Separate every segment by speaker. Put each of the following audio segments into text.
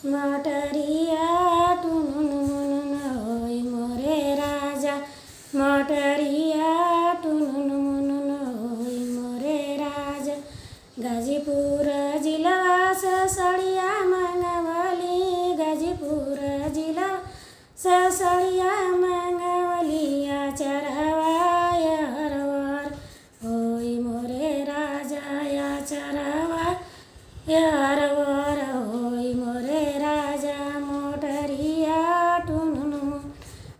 Speaker 1: मोटरिया टुनुन होई मोरे राजा, मोटरिया टुनुन होई मोरे राजा। गाजीपुर जिला से सड़िया मंगवली, गाजीपुर जिला से सड़िया मंगवलिया चरवाया हरवर होई मोरे राजा या चरवा हरवर होई मोरे राजा। मोटरिया टुनुन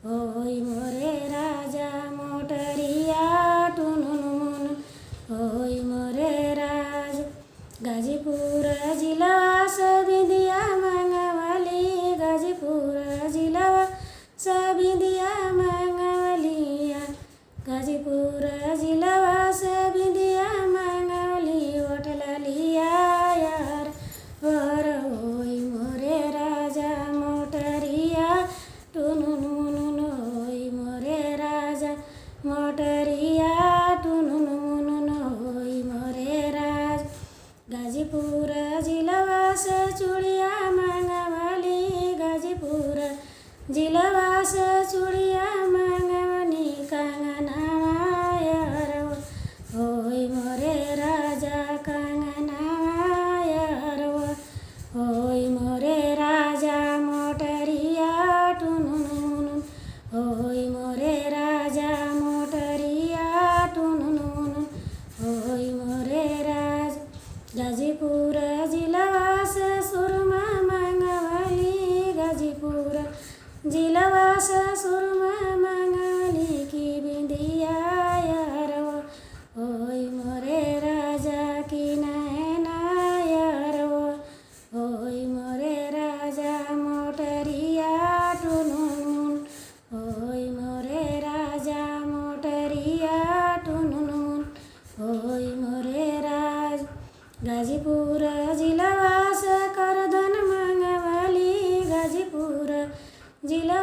Speaker 1: होई मोरे राजा, मोटरिया टुनुन होई मोरे राजा। गाजीपुर जिला से बिंदिया मंगवली, गाजीपुर जिला से बिंदिया मंगवलिया, गाजीपुर जिला से बिंदिया मंगवली। ओठलिया यार वर होई मोरे राजा, मोटरिया टुनुन होई मोरे राजा, मोटरिया टुनुन होई मोरे राजा। गाजीपुर जिला से चूड़िया मंगवली, गाजीपुर जिला से चूड़िया मंगवनी। कंगनवा यार होई मोरे राजा, कंगनवा यार होई मोरे राजा। मोटरिया टुनुन होई मोरे राजा, मोटरिया टुनुन होई मोरे राजा। गाजीपुर जिला से सुरमा मंगवली, गाजीपुर जिला से सुरमा मंगवली। की बिंदिया यार होई मोरे राजा, की नैना यार होई मोरे राजा। मोटरिया टुनुन होई मोरे राजा, मोटरिया टुनुन होई मोरे राजा। गाजीपुर जिला से करधन मंगवली, गाजीपुर जिला